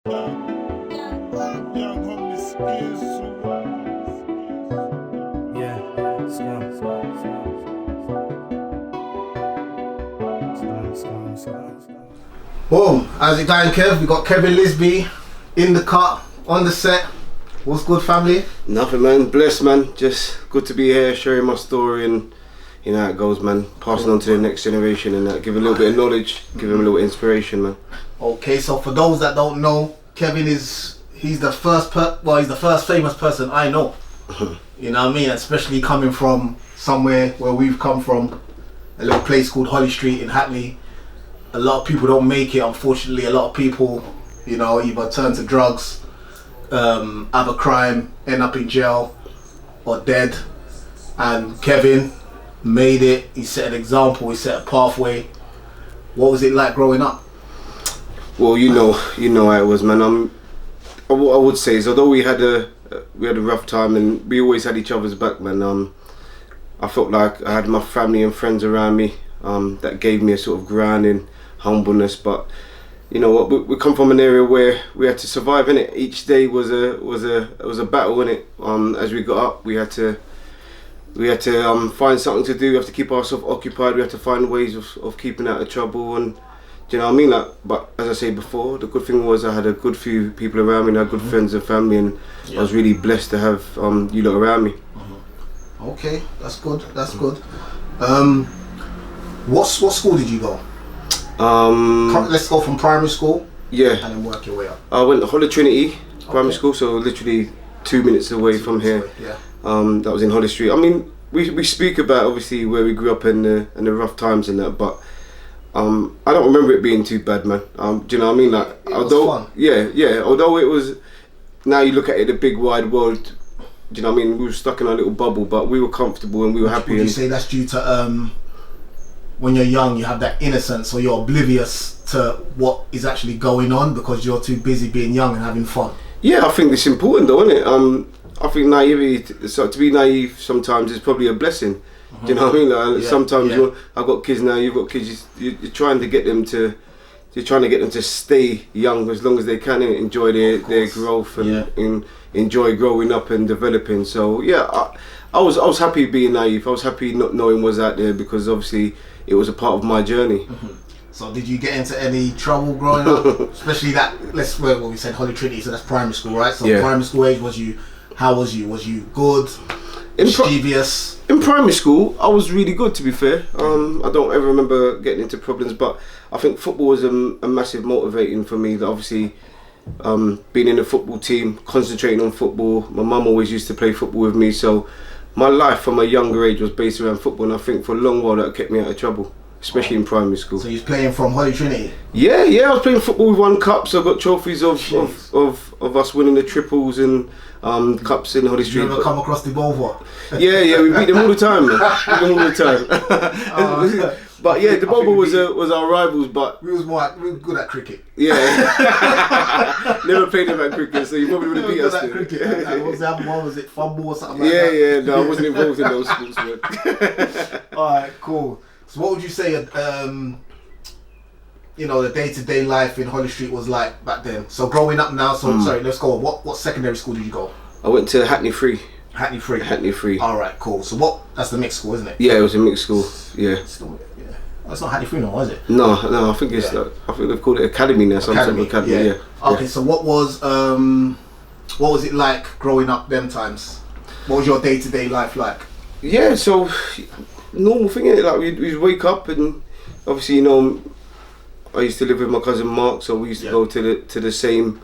Boom, how's it going, Kev? We got Kevin Lisbie in the cut, on the set. What's good, family? Nothing, man. Blessed, man. Just good to be here, sharing my story, and you know how it goes, man. Passing on to the next generation and give a little bit of knowledge, give them a little inspiration, man. Okay, so for those that don't know, Kevin he's the first famous person I know. You know what I mean? Especially coming from somewhere where we've come from, a little place called Holly Street in Hackney. A lot of people don't make it, unfortunately. A lot of people, you know, either turn to drugs, have a crime, end up in jail or dead. And Kevin made it. He set an example, he set a pathway. What was it like growing up? Well, you know how it was, man. What I would say is, although we had a rough time and we always had each other's back, man. I felt like I had my family and friends around me that gave me a sort of grounding, humbleness. But you know what, we come from an area where we had to survive, innit? Each day was a battle, innit? As we got up, we had to find something to do. We have to keep ourselves occupied. We have to find ways of keeping out of trouble. And do you know what I mean? Like, but as I say before, the good thing was I had a good few people around me, and I had good friends and family, and I was really blessed to have you lot around me. Okay, that's good. That's good. What school did you go? Let's go from primary school. Yeah. And then work your way up. I went to Holly Trinity Primary School, so literally 2 minutes away from here. Yeah. That was in Holly Street. I mean, we speak about obviously where we grew up in the rough times and that, but I don't remember it being too bad, man. Do you know what I mean? Like, although was fun. Yeah. Although it was, now you look at it, the big wide world. Do you know what I mean? We were stuck in our little bubble, but we were comfortable and we were happy. Would you say that's due to when you're young, you have that innocence, or you're oblivious to what is actually going on because you're too busy being young and having fun? Yeah, I think it's important though, isn't it? I think naivety, so to be naive sometimes is probably a blessing. Do you know what I mean? Like, sometimes I've got kids now, you've got kids, you're trying to get them to stay young as long as they can and enjoy their growth and enjoy growing up and developing. So yeah, I was happy being naive. I was happy not knowing what's out there, because obviously it was a part of my journey. So did you get into any trouble growing up? Especially we said Holly Trinity, so that's primary school, right? So primary school age, how was you? Was you good? Mischievous? In primary school, I was really good, to be fair. I don't ever remember getting into problems, but I think football was a massive motivating for me. That obviously, being in a football team, concentrating on football. My mum always used to play football with me, so my life from a younger age was based around football, and I think for a long while that kept me out of trouble, especially in primary school. So you was playing from Holly Trinity? Yeah, I was playing football. We won cups. I got trophies of us winning the triples and cups in Holly Street. You ever come across the Bovo? Yeah, we beat them all the time, man. But yeah, the Bobo was our rivals, but we were good at cricket. Yeah. Never played them at cricket, so you probably would have beat us there. Cricket. What was the other one? Was it fumble or something like that? Yeah, no, I wasn't involved in those sports, man. Alright, cool. So what would you say the day-to-day life in Holly Street was like back then? So growing up now, sorry, let's go. What secondary school did you go? I went to Hackney Free. Hackney Free. Hackney Free. Alright, cool. So that's the mixed school, isn't it? Yeah, it was a mixed school. Yeah. That's not Hackney Free no, is it? No, I think it's I think they've called it Academy now. Academy, yeah. Okay, so what was it like growing up them times? What was your day-to-day life like? Yeah, so normal thing, innit? Like we'd wake up, and obviously, I used to live with my cousin Mark, so we used to go to the same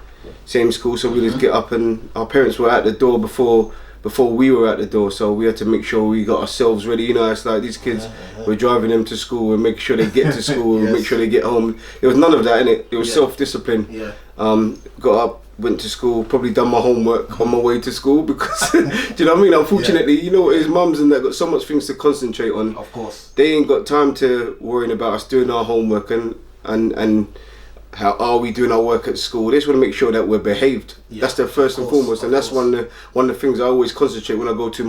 school. So we'd just get up, and our parents were at the door before we were at the door, so we had to make sure we got ourselves ready. It's like these kids, we're driving them to school and making sure they get to school and make sure they get home. There was none of that, innit? It was self-discipline. Got up, went to school, probably done my homework on my way to school, because do you know what I mean? Unfortunately, his mums and that got so much things to concentrate on. Of course. They ain't got time to worrying about us doing our homework and how are we doing our work at school. They just want to make sure that we're behaved. That's their first and foremost, and that's one of the things I always concentrate when I go to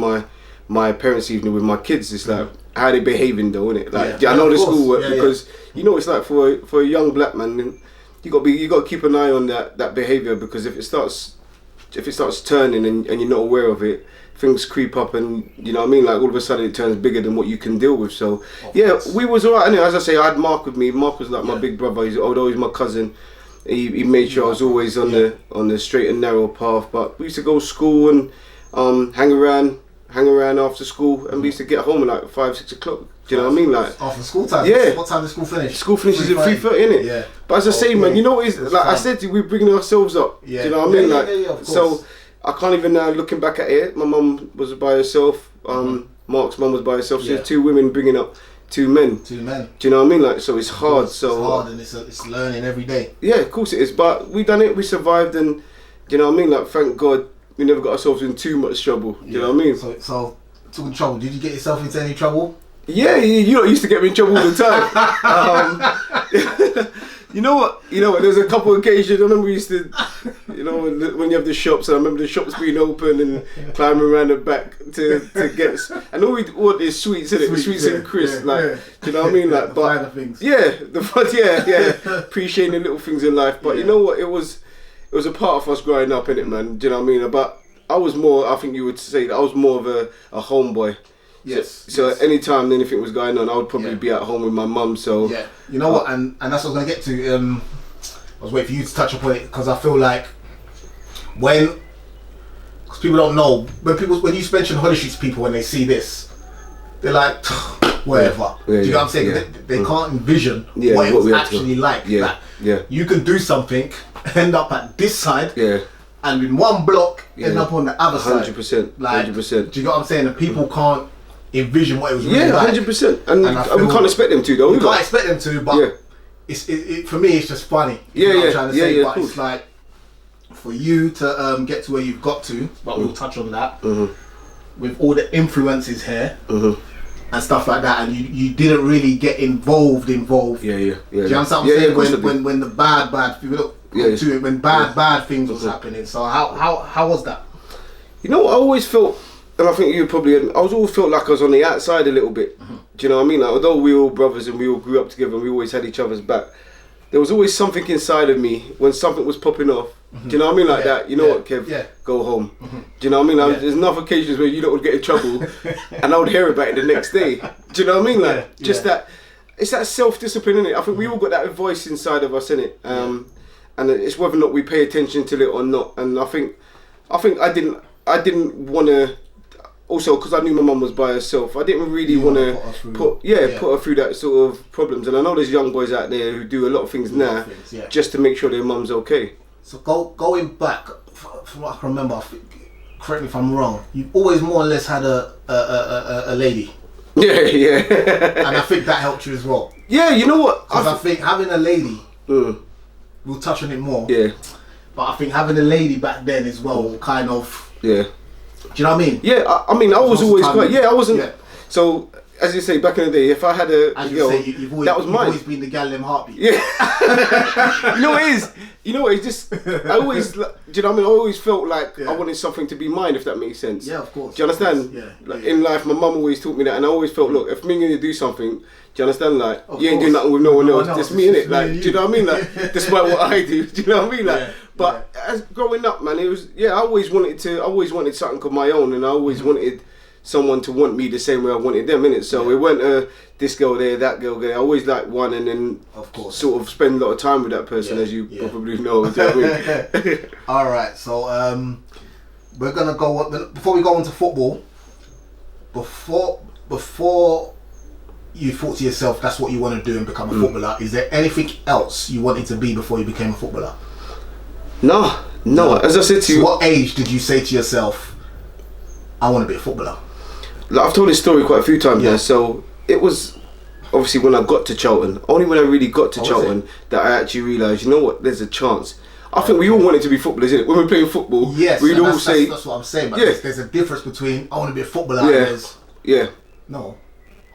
my parents' evening with my kids. It's like, how they behaving though, innit? Like, I know the schoolwork, because it's like for a young black man, you got to keep an eye on that behaviour, because if it starts turning and you're not aware of it, things creep up, and you know what I mean, like all of a sudden it turns bigger than what you can deal with. So we was alright. Anyway, as I say, I had Mark with me. Mark was like my big brother. Although he's my cousin, he made sure I was always on the straight and narrow path. But we used to go to school and hang around after school, and we used to get home at like 5-6 o'clock. Do you know what I mean? Like after school time. Yeah. What time does school finish? School finishes at 3:30, innit? Yeah. But as I say, man, you know what it is? Like I said to you, we're bringing ourselves up. Yeah. Do you know what I mean? Like of course. so. I can't even looking back at it. My mum was by herself. Mark's mum was by herself. So there's 2 women bringing up 2 men. 2 men. Do you know what I mean? Like, so it's hard. It's hard, and it's learning every day. Yeah, of course it is. But we done it. We survived, and do you know what I mean? Like, thank God we never got ourselves in too much trouble. Do you know what I mean? So talking trouble. Did you get yourself into any trouble? Yeah, you lot used to get me in trouble all the time. You know what? There's a couple of occasions. I remember we used to, when you have the shops, I remember the shops being open and climbing around the back to get, and all we want is sweets, innit? Sweets and crisps, do you know what I mean? Like, the finer things. Yeah, appreciating the little things in life. But you know what? It was a part of us growing up, innit, man? Do you know what I mean? But I was more, I think you would say, that I was more of a homeboy. Yes. So anytime anything was going on, I would probably be at home with my mum. So yeah, you know what, and that's what I was gonna get to. I was waiting for you to touch upon it, because I feel like because people don't know, when you mention Holly Streets people, when they see this, they're like, whatever. Do you know what I'm saying? Yeah. They can't envision what it was actually like. You can do something, end up at this side. Yeah. And in one block, end up on the other side. 100%. Like, 100%. Do you know what I'm saying? The people can't envision what it was really like. 100%. And we can't expect them to, though. We can't expect them to, but it for me, it's just funny. You know what I'm trying to say? But it's like, for you to get to where you've got to, but we'll touch on that, with all the influences here and stuff like that, and you didn't really get involved. Do you understand what I'm saying? When the bad people look to it, when bad things was happening. So how was that? You know, I always felt, and I think you probably, I always felt like I was on the outside a little bit. Do you know what I mean? Like, although we were all brothers and we all grew up together and we always had each other's back, there was always something inside of me when something was popping off. Do you know what I mean? Like that, you know what, Kev? Go home. Do you know what I mean? There's enough occasions where you don't would get in trouble and I would hear about it the next day. Do you know what I mean? Like, just that, it's that self-discipline, innit? I think we all got that voice inside of us, innit? And it's whether or not we pay attention to it or not. And I think I didn't want to. Also, because I knew my mum was by herself, I didn't really want to put her through that sort of problems. And I know there's young boys out there who do a lot of things now just to make sure their mum's okay. So going back, from what I can remember, correct me if I'm wrong, you've always more or less had a lady. Yeah. And I think that helped you as well. Yeah, you know what? Because I think having a lady, we'll touch on it more. Yeah. But I think having a lady back then as well, kind of. Yeah. Do you know what I mean? Yeah, I mean, I was always quite. Yeah, I wasn't. Yeah. So, as you say, back in the day, if I had a girl, that was mine. You've always been the gal in them heartbeat. Yeah. You know what it is? You know what? It's just, I always, do you know what I mean? I always felt like I wanted something to be mine, if that makes sense. Yeah, of course. Do you understand? Yeah. Like, in life, my mum always taught me that, and I always felt, look, if I'm going to do something, do you understand? Like, you ain't doing nothing with no one else. Just me, innit? Like, do you know what I mean? Like, despite what I do, do you know what I mean? Like, but as growing up, man, it was, I always wanted something of my own, and I always wanted someone to want me the same way I wanted them, innit? So it went this girl there, that girl there. I always liked one, and then of course sort of spend a lot of time with that person, as you probably know. Do you know what I mean? Alright, so we're gonna go before we go into football. Before you thought to yourself that's what you want to do and become a footballer, is there anything else you wanted to be before you became a footballer? No. As I said to you, what age did you say to yourself, I want to be a footballer? Like, I've told this story quite a few times now. So it was obviously when I got to Charlton, only when I really got to Charlton that I actually realised, you know what, there's a chance. I think we all wanted to be footballers, innit? When we're playing football, we'd all say... That's what I'm saying, but there's a difference between I want to be a footballer and there's... No,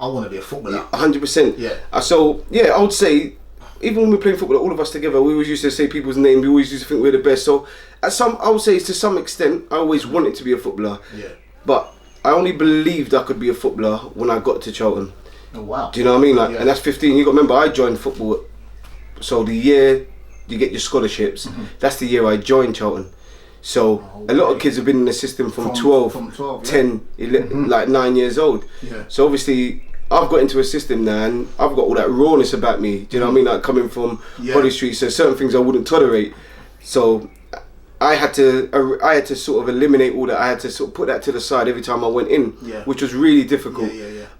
I want to be a footballer. 100%. Yeah. So, I would say, even when we're playing football, all of us together, we always used to say people's names, we always used to think we're the best. So, I would say to some extent, I always wanted to be a footballer. Yeah. But I only believed I could be a footballer when I got to Charlton. Oh, wow. Do you know what I mean? Like, and that's 15. You got to remember, I joined football. So the year you get your scholarships. That's the year I joined Charlton. So a lot of kids have been in the system from 12, 10, 11, like 9 years old. Yeah. So obviously I've got into a system now and I've got all that rawness about me. Do you know what I mean? Like coming from Holly Street, so certain things I wouldn't tolerate. So I had to sort of eliminate all that. I had to sort of put that to the side every time I went in, which was really difficult.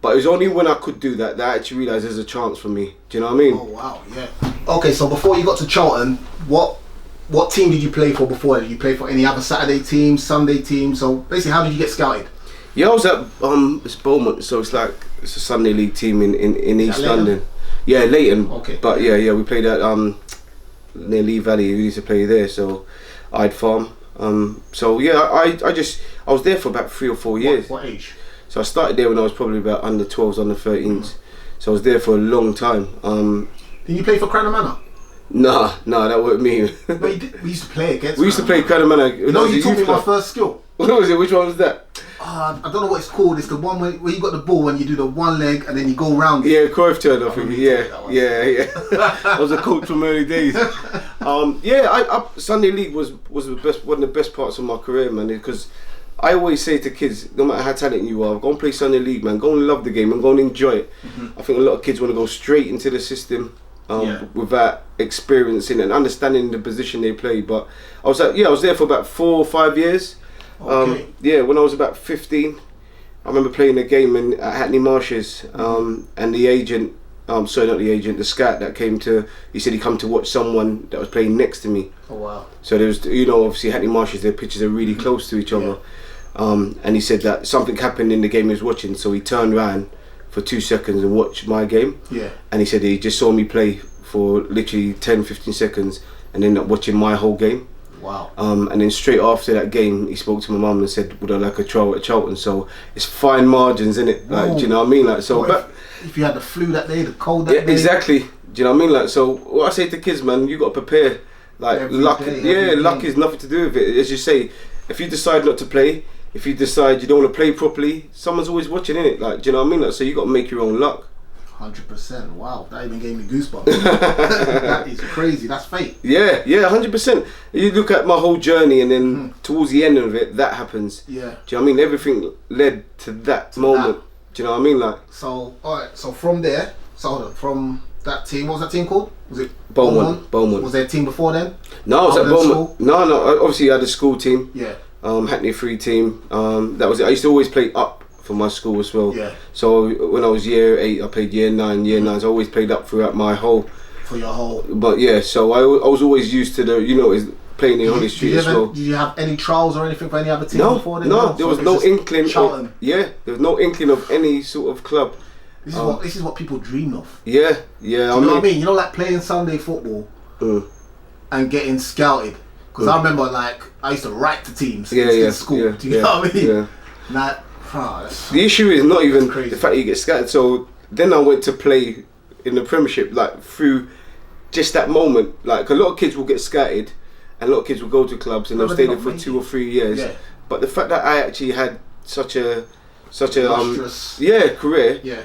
But it was only when I could do that that I actually realised there's a chance for me. Do you know what I mean? Oh wow, yeah. Okay, so before you got to Charlton, what team did you play for before? Did you play for any other Saturday team, Sunday team? So basically, how did you get scouted? Yeah, I was at it's Beaumont, so it's a Sunday league team in East London. Yeah, Leighton. Okay. But yeah, we played at near Lee Valley. We used to play there, so I'd farm. So yeah, I was there for about 3 or 4 years. What age? So I started there when I was probably about under 12s, under 13s. So I was there for a long time. Did you play for Cranham Manor? Nah, that wasn't me. No, you did. We used to play against. We used to play Cranham Manor. You know, you taught me my first skill. What was it? Which one was that? I don't know what it's called. It's the one where you got the ball and you do the one leg and then you go round it. Yeah, Cruyff turn, I think. Yeah. That was a coach from early days. Sunday league was one of the best parts of my career, man. Because I always say to kids, no matter how talented you are, go and play Sunday league, man. Go and love the game and go and enjoy it. I think a lot of kids want to go straight into the system without experiencing and understanding the position they play. But I was there for about 4 or 5 years. Okay. When I was about 15, I remember playing a game at Hackney Marshes, and the agent, the scout that came he said he'd come to watch someone that was playing next to me. Oh wow. So there was, obviously Hackney Marshes, their pitches are really close to each other. And he said that something happened in the game he was watching, so he turned around for 2 seconds and watched my game. Yeah. And he said he just saw me play for literally 10-15 seconds and ended up watching my whole game. Wow. And then straight after that game, he spoke to my mum and said, "Would I like a trial at Charlton?" So it's fine margins, isn't it? Like, do you know what I mean? Like, so. If you had the flu that day, the cold that day. Exactly. Do you know what I mean? Like, so what I say to kids, man, you got to prepare. Like, luck is nothing to do with it. As you say, if you decide not to play, if you decide you don't want to play properly, someone's always watching, innit? Like, do you know what I mean? Like, so you got to make your own luck. 100%. Wow, that even gave me goosebumps. That is crazy. That's fate. Yeah, 100%. You look at my whole journey, and then towards the end of it, that happens. Yeah. Do you know what I mean? Everything led to that moment. Do you know what I mean? Like. So, alright. So from there, from that team, what was that team called? Was it Beaumont? Was there a team before then? No, I was at Beaumont. No. Obviously, I had a school team. Yeah. Hackney Free team. That was it. I used to always play up for my school as well. Yeah. So when I was year 8, I played year 9. Year 9, so I always played up throughout my whole. For your whole. But yeah, so I was always used to is playing in Holly Street as well. Did you have any trials or anything for any other team before then? No, there was no inkling. Charlton. There was no inkling of any sort of club. This is what people dream of. Yeah. Do you know what I mean? You know, like playing Sunday football and getting scouted. Because I remember, like, I used to write to teams in school. Do you know what I mean? Yeah. Like, the issue is not even crazy. The fact that you get scattered. So then I went to play in the Premiership, like through just that moment. Like a lot of kids will get scattered, and a lot of kids will go to clubs and they'll stay there for 2 or 3 years. Yeah. But the fact that I actually had such a career,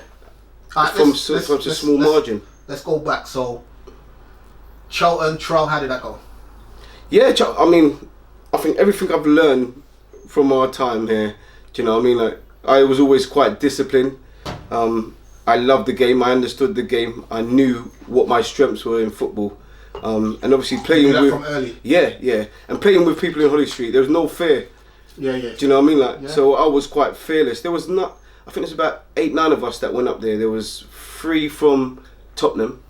from such a small margin. Let's go back. So Charlton trial, how did that go? Yeah, I mean, I think everything I've learned from our time here. Do you know what I mean? Like, I was always quite disciplined. I loved the game. I understood the game. I knew what my strengths were in football. And obviously playing with from early. Yeah, and playing with people in Holly Street, there was no fear. Yeah. Do you know what I mean? Like, so I was quite fearless. There was not. I think there's about 8-9 of us that went up there. There was 3 from Tottenham,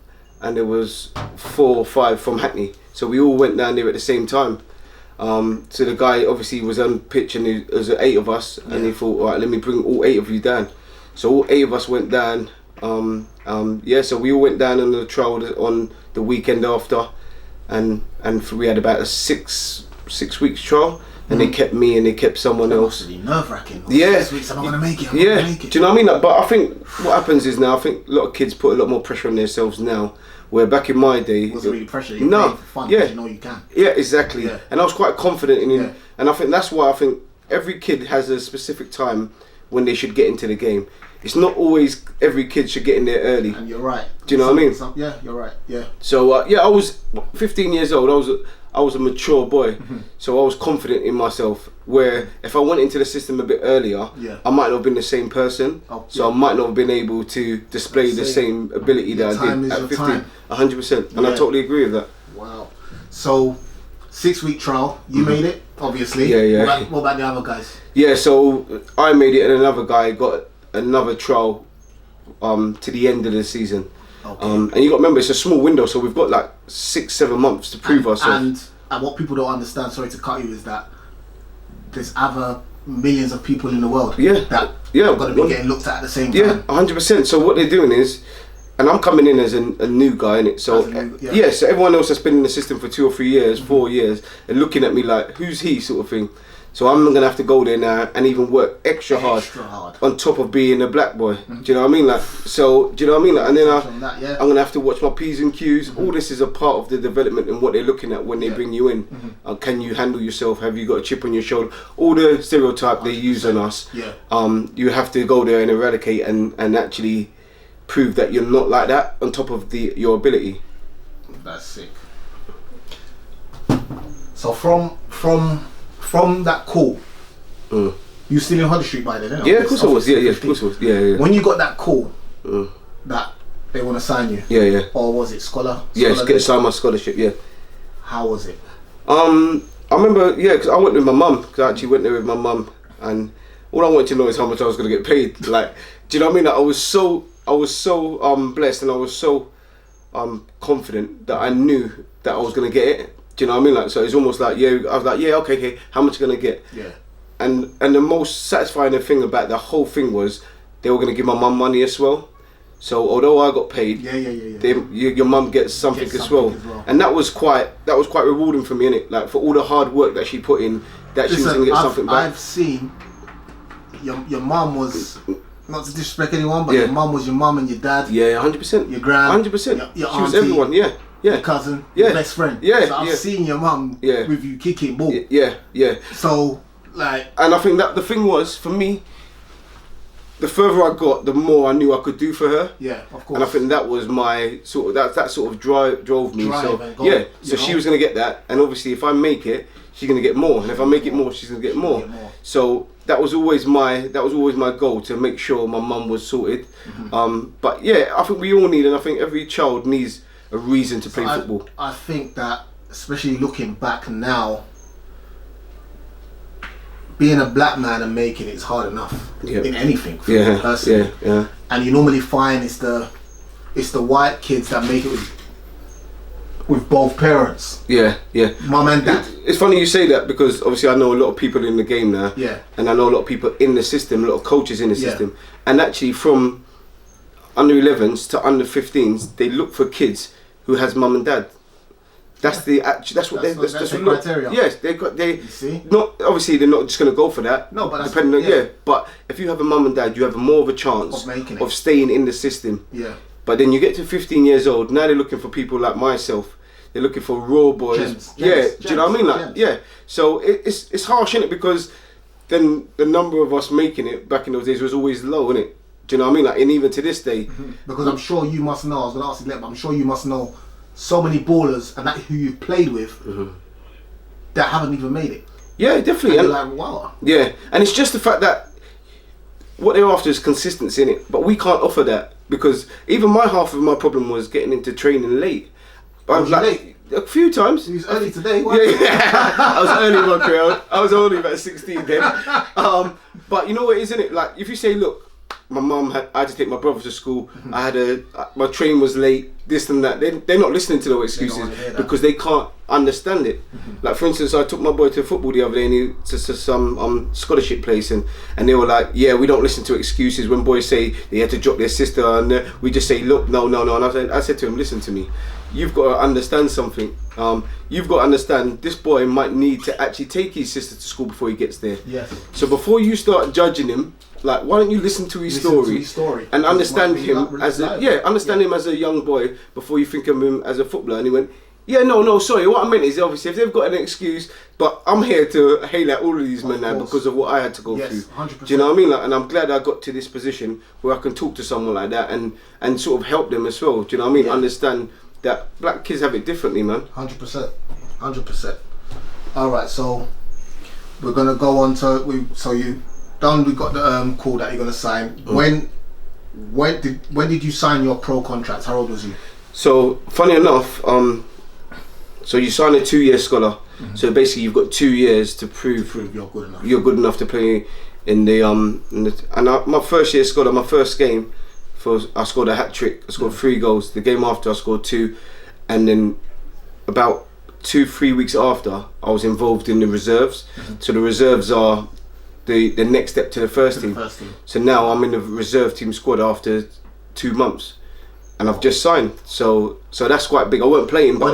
and there was 4 or 5 from Hackney. So we all went down there at the same time. So the guy obviously was on pitch, and there was 8 of us, and he thought, all right, let me bring all 8 of you down. So all 8 of us went down. So we all went down on the trial on the weekend after, and we had about a 6 weeks trial, and they kept me and they kept someone else. Really nerve-wracking. Yeah. 6 weeks, I'm not gonna make it. Do you know what I mean? Like, but I think what happens is now, I think a lot of kids put a lot more pressure on themselves now. Where back in my day, it wasn't really pressure. You played for fun, you know you can. Yeah, exactly. Yeah. And I was quite confident in it, and I think that's why I think every kid has a specific time when they should get into the game. it's not always every kid should get in there early. And you're right. Do you know what I mean? Yeah, you're right. Yeah. So I was 15 years old. I was a mature boy, so I was confident in myself. Where if I went into the system a bit earlier, I might not have been the same person. So I might not have been able to display the same ability that I did at 15. 100%, and I totally agree with that. Wow. So 6-week trial, you made it, obviously. Yeah. What about the other guys? Yeah, so I made it, and another guy got another trial to the end of the season. And you got to remember, it's a small window, so we've got like 6-7 months to prove ourselves. And what people don't understand, sorry to cut you, is that there's other millions of people in the world that are going to be getting looked at the same time. Yeah, 100%. So what they're doing is, and I'm coming in as a new guy in it. So so everyone else has been in the system for 2 or 3 years, 4 years, and looking at me like, who's he, sort of thing. So I'm gonna have to go there now and even work extra hard on top of being a black boy. Do you know what I mean? Like, so do you know what I mean? Like, and then I'm gonna have to watch my P's and Q's. All this is a part of the development and what they're looking at when they bring you in. Can you handle yourself? Have you got a chip on your shoulder? All the stereotype they use on us. You have to go there and eradicate and actually prove that you're not like that on top of your ability. That's sick. So from that call, you still in Hodder Street by then, yeah, of course I was. Yeah, of course I was. Yeah. When you got that call that they want to sign you, or was it scholar? Yeah, get signed my scholarship. Yeah. How was it? I remember, because I went with my mum. Because I actually went there with my mum, and all I wanted to know is how much I was going to get paid. Like, do you know what I mean? Like, I was so blessed, and I was so confident that I knew that I was going to get it. Do you know what I mean? Like, so it's almost like, I was like, okay, how much are you gonna get? Yeah. And the most satisfying thing about the whole thing was they were gonna give my mum money as well. So although I got paid, your mum gets something as well. And that was quite rewarding for me, innit? Like, for all the hard work that she put in, that she was gonna get something back. I've seen your mum was, not to disrespect anyone, but your mum was your mum and your dad. Yeah, 100%. Your gran, 100%. Your she was everyone. Yeah. Your cousin, your best friend. Yeah, so I've seen your mum with you kicking ball. Yeah. So, like, and I think that the thing was, for me, the further I got, the more I knew I could do for her. Yeah, of course. And I think that was my sort of that sort of drove me. So she was gonna get that, and obviously if I make it, she's gonna get more, and if I make it more, she's gonna get more. So that was always my goal, to make sure my mum was sorted. But yeah, I think we all need, and I think every child needs a reason to play football. I think that, especially looking back now, being a black man and making it is hard enough in anything for a person. Yeah. And you normally find it's the white kids that make it with both parents. Yeah. Mum and dad. It's funny you say that, because obviously I know a lot of people in the game now. Yeah. And I know a lot of people in the system, a lot of coaches in the system. And actually from under 11s to under 15s, they look for kids who has mum and dad. That's the criteria. Yes, they see? Not obviously they're not just going to go for that. No, but depending on but if you have a mum and dad, you have more of a chance of staying in the system. Yeah. But then you get to 15 years old, now they're looking for people like myself. They're looking for raw boys. Do you know what I mean? Like, so it's harsh, innit? Because then the number of us making it back in those days was always low, innit? Do you know what I mean? Like, and even to this day. Because I'm sure you must know, I was going to ask you later, but I'm sure you must know so many ballers and that who you've played with that haven't even made it. Yeah, definitely. And you're like, wow. Yeah, and it's just the fact that what they're after is consistency in it, but we can't offer that, because even my half of my problem was getting into training late. I was late? A few times. He was early today. I was early in my career. I was only about 16 then. But you know what, isn't it? Like, if you say, look, my mum I had to take my brother to school. I had my train was late. This and that. They're not listening to those excuses because they can't understand it. Like, for instance, I took my boy to football the other day, and to some scholarship place, and they were like, "Yeah, we don't listen to excuses when boys say they had to drop their sister, and we just say, look, no." And I said to him, "Listen to me. You've got to understand something. You've got to understand this boy might need to actually take his sister to school before he gets there. Yes. So before you start judging him, like, why don't you listen to his story and understand him as him as a young boy before you think of him as a footballer?" And he went, Yeah, no, sorry. What I meant is obviously if they've got an excuse, but I'm here to hail at all of these men now because of what I had to go through. 100%. Do you know what I mean? Like, and I'm glad I got to this position where I can talk to someone like that and sort of help them as well. Do you know what I mean? Yeah. Understand that black kids have it differently, man. 100%. 100%. All right, so we're gonna go on to so you done. We got the call that you're gonna sign. When did you sign your pro contract? How old was you? So funny enough, so you sign a 2-year scholar. So basically, you've got 2 years to prove you're good enough. You're good enough to play in the my first year scholar, my first game, I scored a hat trick. I scored 3 goals. The game after I scored 2, and then about 2-3 weeks after I was involved in the reserves. So the reserves are the next step to the first team. So now I'm in the reserve team squad after 2 months. And I've just signed, so that's quite big. I weren't playing, but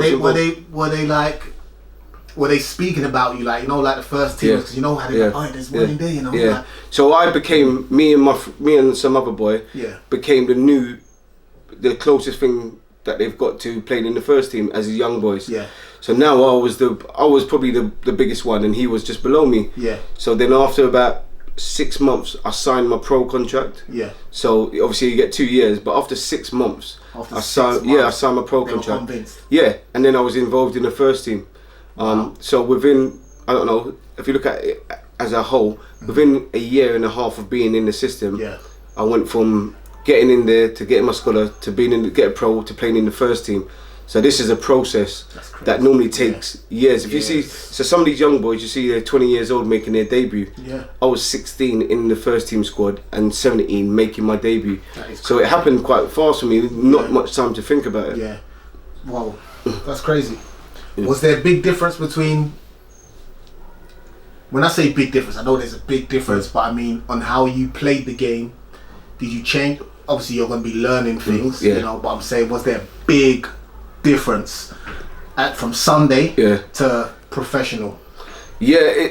were they speaking about you, like, you know, like the first team, because you know how they like, there's one in there, you know. Yeah. Like, so I became me and some other boy. Became the closest thing that they've got to playing in the first team as young boys. Yeah. So now I was probably the biggest one, and he was just below me. Yeah. So then after about 6 months, I signed my pro contract. Yeah. So obviously you get 2 years, but after 6 months, I signed my pro contract. Yeah, and then I was involved in the first team. So within, I don't know, if you look at it as a whole, within a year and a half of being in the system, I went from getting in there to getting my scholar to get a pro to playing in the first team. So this is a process that normally takes years. If you see, so some of these young boys, you see they're 20 years old making their debut. Yeah. I was 16 in the first team squad and 17 making my debut. So it happened quite fast for me, not much time to think about it. Yeah. Wow, that's crazy. Yeah. Was there a big difference between, when I say big difference, I know there's a big difference, but I mean on how you played the game, did you change? Obviously you're going to be learning things, you know, but I'm saying, was there a big difference from Sunday to professional? Yeah,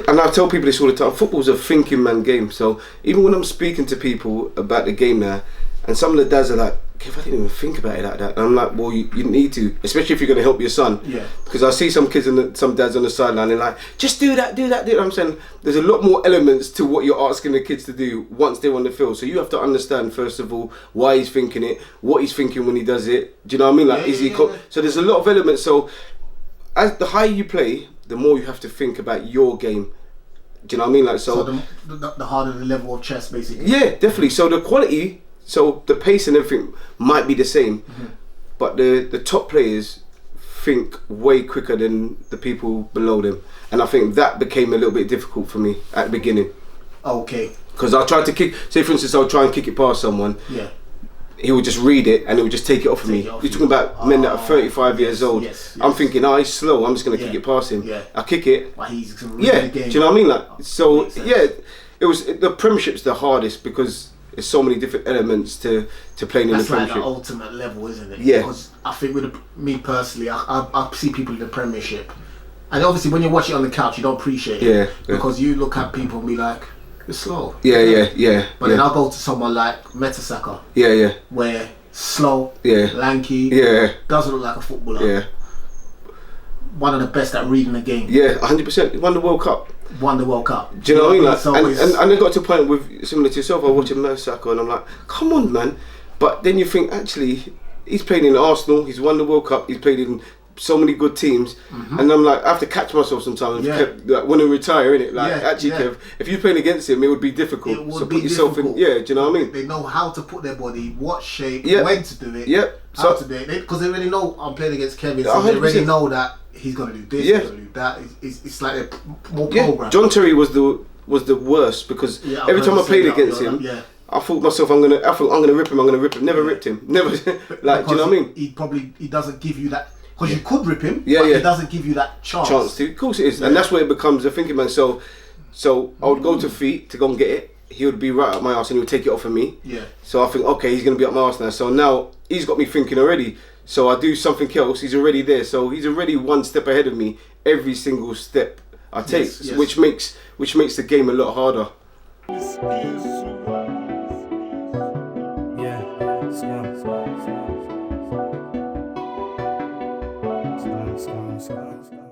and I tell people this all the time, football's a thinking man game. So even when I'm speaking to people about the game now, and some of the dads are like, I didn't even think about it like that. And I'm like, well, you need to, especially if you're going to help your son. Yeah. Because I see some kids and some dads on the sideline, they're like, just do that. I'm saying there's a lot more elements to what you're asking the kids to do once they're on the field. So you have to understand, first of all, why he's thinking it, what he's thinking when he does it. Do you know what I mean? Like, so there's a lot of elements. So as the higher you play, the more you have to think about your game. Do you know what I mean? Like, so the harder the level of chess, basically. Yeah, definitely. So the quality. So the pace and everything might be the same, but the top players think way quicker than the people below them, and I think that became a little bit difficult for me at the beginning. Okay. Because I tried to kick, say for instance, I'll try and kick it past someone. Yeah. He would just read it and he would just take it off of me. You're talking about men that are 35 years old. Yes. I'm thinking, he's slow. I'm just gonna kick it past him. Yeah. I kick it. Well, he's do you know what I mean? Like, so it was the Premiership's the hardest because there's so many different elements to playing in the Premiership. That's like the ultimate level, isn't it? Yeah. Because I think me personally, I see people in the Premiership, and obviously when you watch it on the couch, you don't appreciate it. Because you look at people and be like, it's slow. Yeah. But then I'll go to someone like Mertesacker. Where slow, lanky, doesn't look like a footballer. Yeah. One of the best at reading the game. Yeah, 100%. He won the World Cup. Do you know what I mean? Like, and it got to a point with, similar to yourself, I watch Mertesacker and I'm like, come on, man. But then you think, actually, he's played in Arsenal, he's won the World Cup, he's played in so many good teams, and I'm like, I have to catch myself sometimes. Like, want to retire, innit? Like, Kev, if you're playing against him, it would be difficult. It would so be put yourself difficult. in. Yeah, do you know what I mean? They know how to put their body, what shape, when to do it, how to do it, because they already know I'm playing against Kevin, so 100%. They already know that he's gonna do this, he's gonna do that. It's like a more program. John Terry was the worst because every time I played against him. I thought myself, I'm gonna rip him. Never ripped him. Never. Like, do you know what I mean? He doesn't give you that. Because you could rip him, but he doesn't give you that chance. To, of course it is, and that's where it becomes a thinking man. So I would go to feet to go and get it. He would be right up my arse and he would take it off of me. Yeah. So I think, okay, he's gonna be up my arse now. So now he's got me thinking already. So I do something else. He's already there. So he's already one step ahead of me every single step I take, which makes the game a lot harder. Oscar.